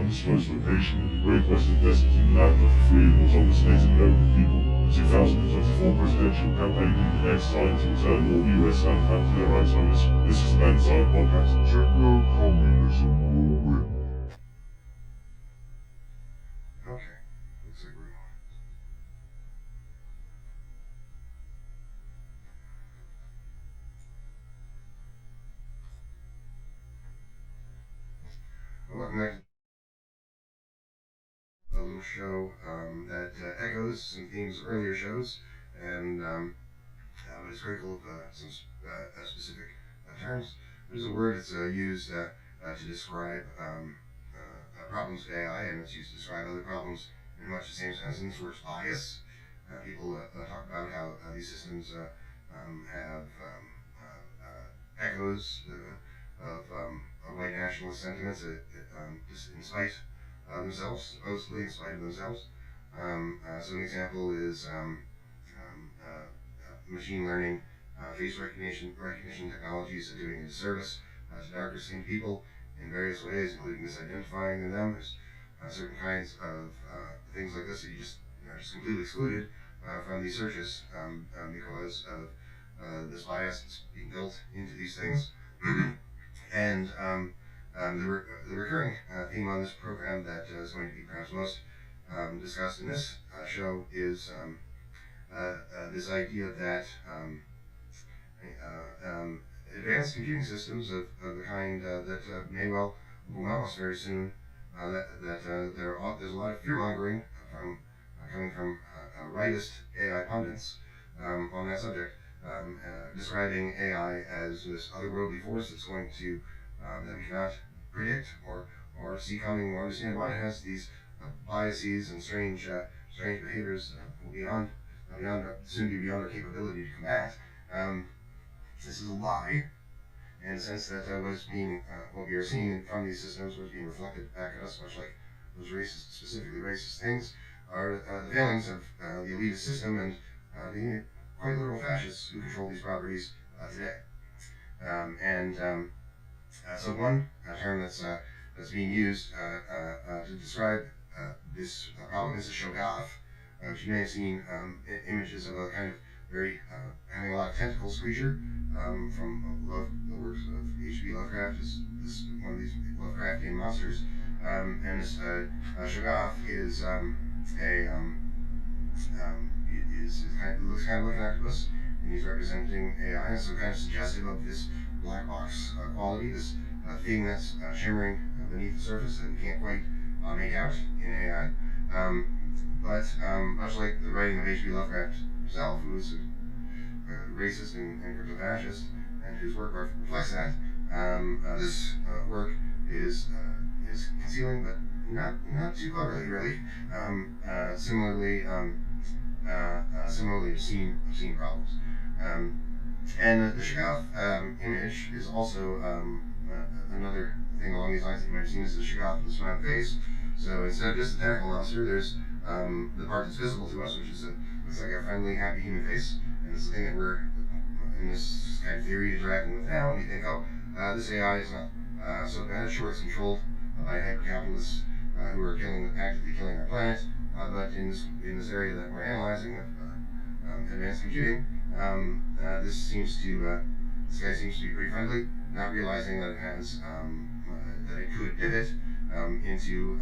undisclosed location in the Great Western Desert in the land of the free and autonomous Native American people. The 2024 presidential campaign in the next time to return more US land back to their rights owners. This is the Inside Podcast. Techno-communism will win. Okay, looks like we're on. Welcome back to a little show that echoes some themes of earlier shows, and but it's critical of some specific terms. There's a word that's used to describe problems with AI, and it's used to describe other problems in much the same sense, and this word's bias. People talk about how these systems have echoes of white nationalist sentiments just in spite of themselves, supposedly in spite of themselves. So an example is machine learning, face recognition technologies are doing a disservice to darker skinned people in various ways, including misidentifying them. There's certain kinds of things like this that you just are just completely excluded from these searches because of this bias that's being built into these things. And the recurring theme on this program that is going to be perhaps most discussed in this show is this idea that advanced computing systems of the kind that may well overwhelm us very soon, there's a lot of fear-mongering coming from rightist AI pundits on that subject, describing AI as this otherworldly force that's going to that we cannot predict or see coming or understand why it has these biases and strange behaviors beyond soon be beyond our capability to combat. This is a lie, in the sense that what we are seeing from these systems, what's being reflected back at us, much like those specifically racist things, are the failings of the elitist system and the quite literal fascists who control these properties today. So one term that's being used to describe this problem is a Shoggoth, which you may have seen images of a kind of very having a lot of tentacles creature from the works of H.P. Lovecraft. Is one of these Lovecraftian monsters, and this Shoggoth is looks kind of like an octopus, and he's representing AI, so kind of suggestive of this black box quality, this thing that's shimmering beneath the surface that we can't quite make out in AI. But much like the writing of H.P. Lovecraft himself, who was a racist and cryptofascist, and whose work reflects that, this work is concealing, but not too cleverly, really. Similarly, obscene problems. And the Shoggoth image is also another thing along these lines that you might have seen, is the Shoggoth with a smiling face. So instead of just a tentacle monster, there's the part that's visible to us, which is looks like a friendly, happy human face. And it's the thing that we're in this kind of theory interacting with now, and we think, oh, this AI is not so bad. Sure, it's controlled by hyper-capitalists who are actively killing our planet. But in this area that we're analyzing of advanced computing, this guy seems to be pretty friendly, not realizing that it has that it could pivot into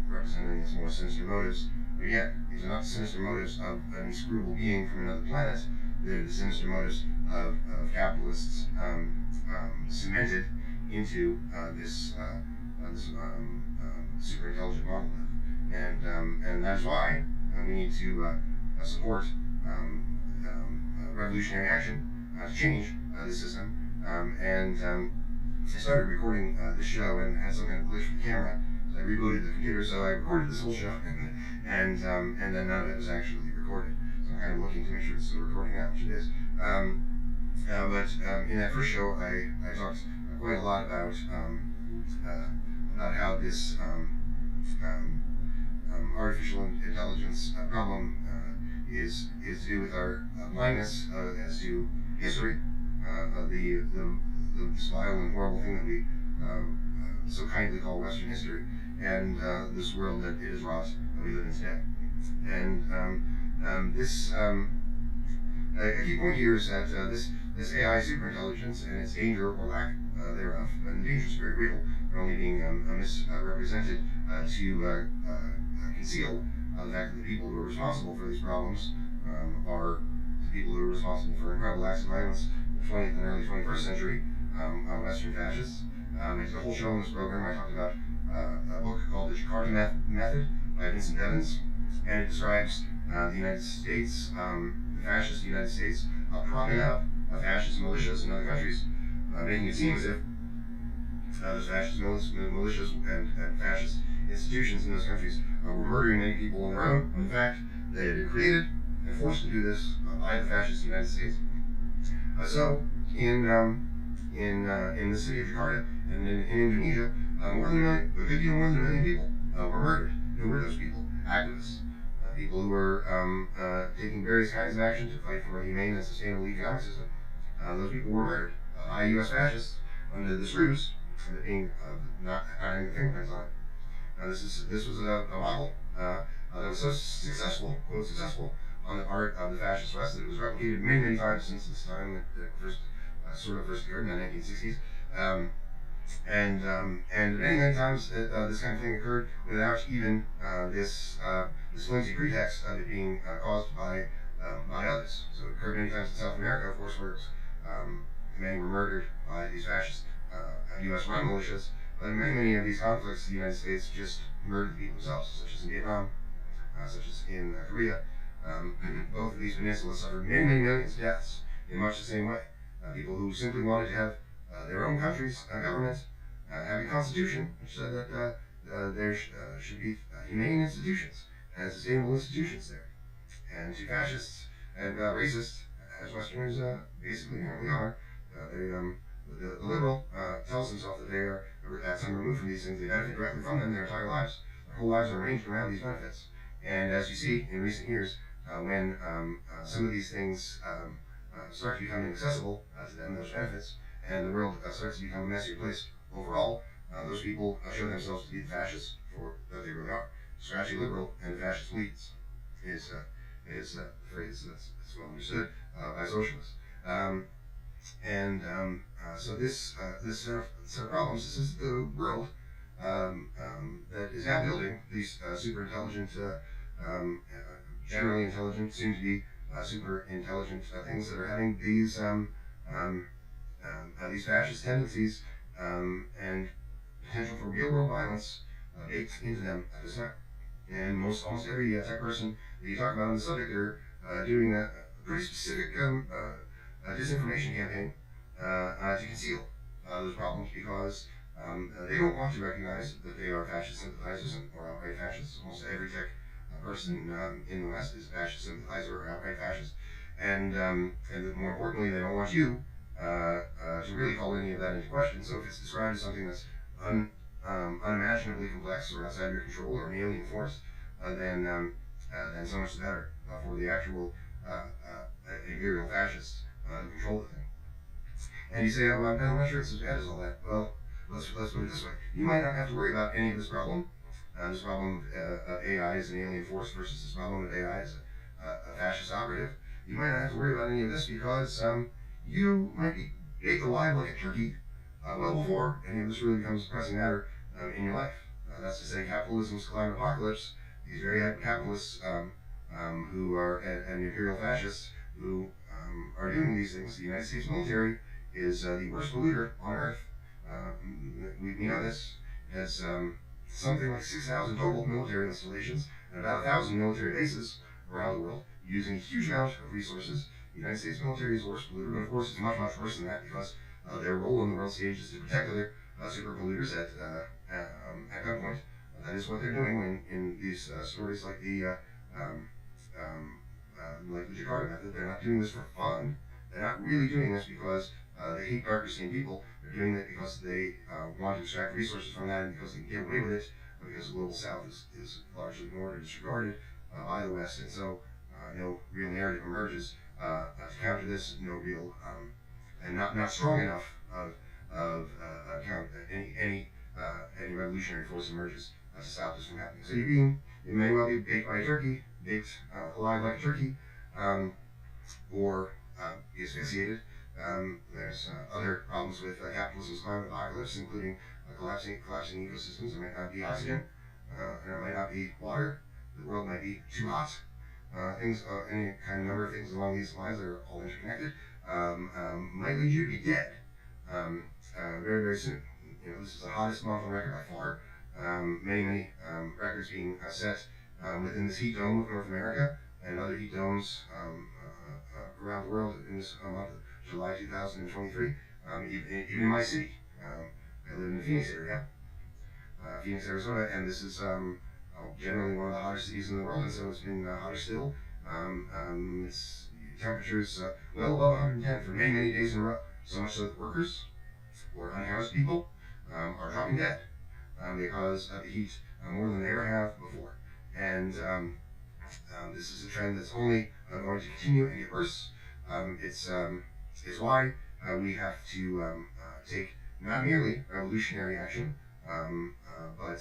representing its more sinister motives. But yet, these are not the sinister motives of an inscrutable being from another planet. They're the sinister motives of capitalists cemented into this super intelligent monolith. And that's why we need to support revolutionary action to change this system. I started recording this show and had some kind of glitch with the camera. So I rebooted the computer, so I recorded this whole show, and then none of it was actually recorded. So I'm kind of looking to make sure it's still recording now, which it is. But in that first show, I talked quite a lot about how this artificial intelligence problem is to do with our blindness as to history, this vile and horrible thing that we so kindly call Western history, and this world that it has wrought that we live in today. And a key point here is that this AI superintelligence and its danger or lack thereof, and the danger is very real, they're only being misrepresented to conceal the fact that the people who are responsible for these problems are the people who are responsible for incredible acts of violence in the 20th and early 21st century, Western fascists. I did a whole show in this program. I talked about a book called The Jakarta Method by Vincent Evans, and it describes the United States, the fascist United States, propping up fascist militias in other countries, making it seem as if those fascist militias and fascist institutions in those countries were murdering many people on their own. In fact, they had been created and forced to do this by the fascist United States. So, in the city of Jakarta and in Indonesia, a good deal more than 1 million people were murdered. Who were those people? Activists. People who were taking various kinds of action to fight for a humane and sustainable economic system. Those people were murdered by U.S. fascists under this ruse of being not having the fingerprints on it. This was a model that was so successful, quote successful, on the part of the fascist West that it was replicated many times since this time that first occurred in the 1960s. And many times this kind of thing occurred without even this flimsy pretext of it being caused by others. So it occurred many times in South America, of course, where many were murdered by these fascist U.S.-run militias. But in many of these conflicts, the United States just murdered the people themselves, such as in Vietnam, such as in Korea. Both of these peninsulas suffered many millions of deaths in much the same way. People who simply wanted to have their own country's government have a constitution which said that there should be humane institutions and sustainable institutions there. And to fascists and racists, as Westerners basically inherently are, the liberal tells himself that they are at some removed from these things. They benefit directly from them their entire lives. Their whole lives are arranged around these benefits. And as you see in recent years, when some of these things start to become inaccessible to them, those benefits, and the world starts to become a messier place overall, those people show themselves to be the fascists for that they really are. Scratchy liberal and fascist leads is a phrase that's well understood by socialists. So this set of problems, this is the world that is now building these super intelligent, generally intelligent, soon to be super intelligent things that are having these fascist tendencies and potential for real world violence baked into them at this time. And almost every tech person that you talk about on the subject are doing a pretty specific disinformation campaign to conceal those problems because they don't want to recognize that they are fascist sympathizers or outright fascists. Almost every tech person in the West is a fascist sympathizer or outright fascist. And more importantly, they don't want you to really call any of that into question. So if it's described as something that's unimaginably complex or outside your control or an alien force, then so much the better for the actual imperial fascists who control the thing. And you say, oh, I'm not sure it's as bad as all that. Well, let's put it this way. You might not have to worry about any of this problem. This problem of AI as an alien force versus this problem of AI as a fascist operative. You might not have to worry about any of this because you might be baked alive like a turkey well before any of this really becomes a pressing matter in your life. That's to say, capitalism's climate apocalypse, these very hyper-capitalists who are and imperial fascists who are doing these things. The United States military is the worst polluter on Earth. We know this. It has something like 6,000 total military installations and about 1,000 military bases around the world, using a huge amount of resources. The United States military is the worst polluter, but of course it's much worse than that because their role in the world stage is to protect other super polluters at gunpoint. That is what they're doing in these stories like the Jakarta method. They're not doing this for fun. They're not really doing this because they hate darker skinned people. They're doing it because they want to extract resources from that and because they can get away with it because the global south is largely ignored or disregarded by the West. And so no real narrative emerges to counter this. No real and not strong enough of any revolutionary force emerges to stop this from happening. So it may well be baked by a turkey, baked alive like a turkey, or be asphyxiated. There's other problems with capitalism's climate apocalypse, including collapsing ecosystems. There might not be oxygen, and there might not be water. The world might be too hot. Any kind of number of things along these lines that are all interconnected, might lead you to be dead very, very soon. This is the hottest month on record by far. Many records being set within this heat dome of North America and other heat domes around the world in this month of July 2023. Even in my city, I live in the Phoenix area, Phoenix, Arizona, and this is generally one of the hottest cities in the world, and so it's been hotter still. It's temperatures well above 110 for many days in a row. So much so that workers or unhoused people are dropping dead because of the heat more than they ever have before. And this is a trend that's only going to continue and get worse. It's why we have to take not merely revolutionary action, but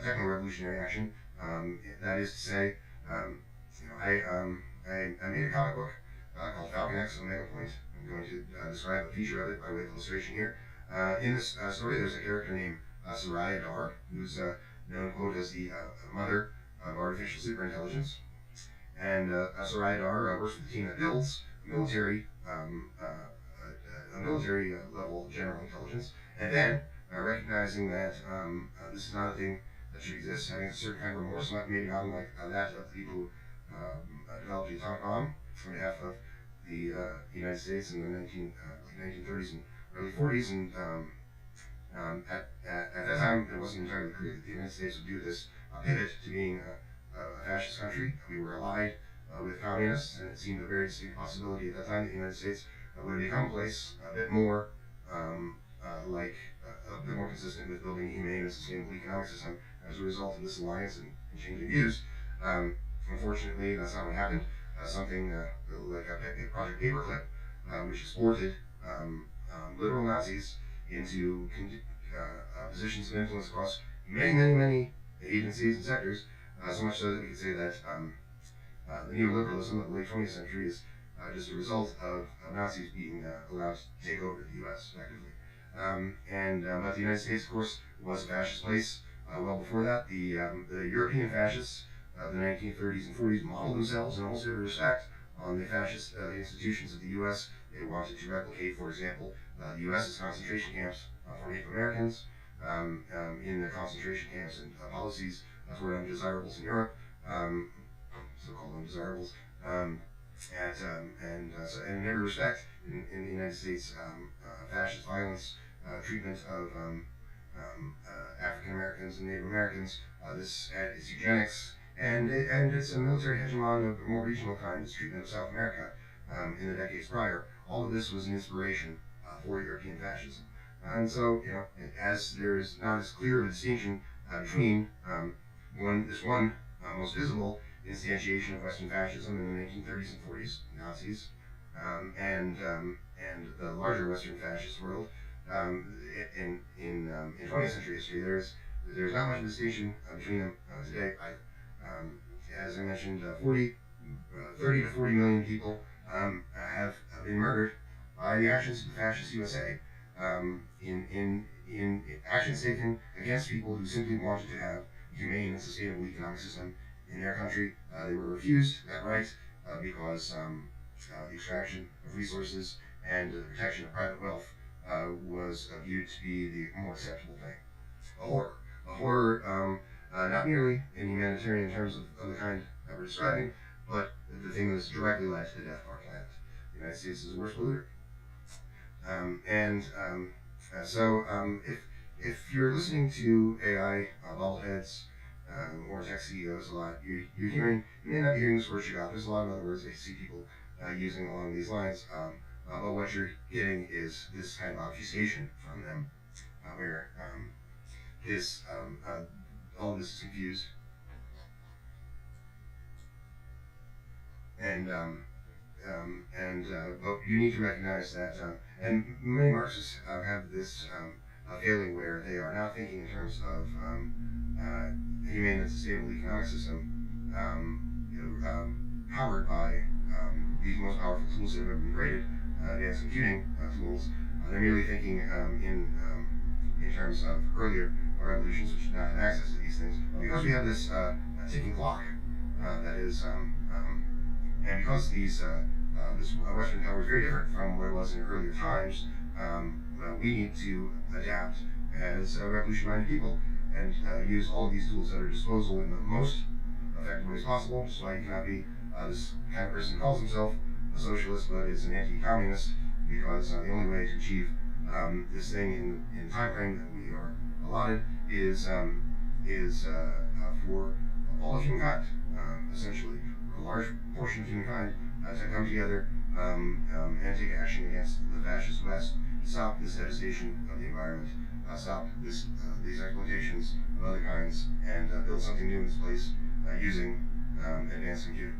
techno-revolutionary action. That is to say, I made a comic book called Falcon X Omega Point. I'm going to describe a feature of it by way of illustration here. In this story, there's a character named Soraya Dar, who's known, quote, as the mother of artificial superintelligence. And Soraya Dar works with the team that builds a military level general intelligence, and then recognizing that this is not a thing that should exist, having a certain kind of remorse, maybe not unlike that of the people who developed the atomic bomb on behalf of the United States in the 1930s and early 40s, and at that time it wasn't entirely clear that the United States would do this pivot to being a fascist country. We were allied with communists, and it seemed a very distinct possibility at that time that the United States would become a place a bit more a bit more consistent with building a humane and sustainable economic system as a result of this alliance and changing views. Unfortunately, that's not what happened. Something like a Project Paperclip, which exported literal Nazis into positions of influence across many agencies and sectors, so much so that we could say that the neoliberalism of the late 20th century is just a result of Nazis being allowed to take over the U.S. effectively. But the United States, of course, was a fascist place. Well before that, the European fascists of the 1930s and 40s modeled themselves in almost every respect on the fascist institutions of the U.S. They wanted to replicate, for example, the U.S.'s concentration camps for Native Americans, in the concentration camps and policies for undesirables in Europe, so-called undesirables. So in every respect, in the United States, fascist violence, treatment of African Americans and Native Americans, this is eugenics, and it's a military hegemon of a more regional kind, it's treatment of South America in the decades prior. All of this was an inspiration for European fascism. And so, as there is not as clear of a distinction between this one most visible instantiation of Western fascism in the 1930s and 40s, Nazis, and the larger Western fascist world in 20th century history. There's not much distinction between them today. As I mentioned, 30 to 40 million people have been murdered by the actions of the fascist USA in actions taken against people who simply wanted to have a humane and sustainable economic system in their country. They were refused that right because the extraction of resources and the protection of private wealth was viewed to be the more acceptable thing. A horror, not merely in humanitarian terms of the kind that we're describing, but the thing that's directly led to the death of our planet. The United States is the worst polluter. If you're listening to AI bobbleheads or tech CEOs a lot, you may not be hearing this word Shoggoth. There's a lot of other words I see people using along these lines, but what you're getting is this kind of obfuscation from them, where all of this is confused, but you need to recognize that, and many Marxists have this failing, where they are now thinking in terms of a humane and sustainable economic system, powered by these most powerful tools that have ever been created, advanced computing tools. They're merely thinking in terms of earlier revolutions, which did not have access to these things. Because we have this ticking clock that is, and because this Western power is very different from what it was in earlier times, we need to adapt as revolution-minded people and use all of these tools at our disposal in the most effective ways possible. Which is why you cannot be this kind of person who calls himself a socialist but is an anti-communist, because the only way to achieve this thing in the time frame that we are allotted is for all of humankind, essentially, a large portion of humankind, to come together and take action against the fascist West, stop this devastation of the environment, stop these exploitations of other kinds, and build something new in its place using advanced computing.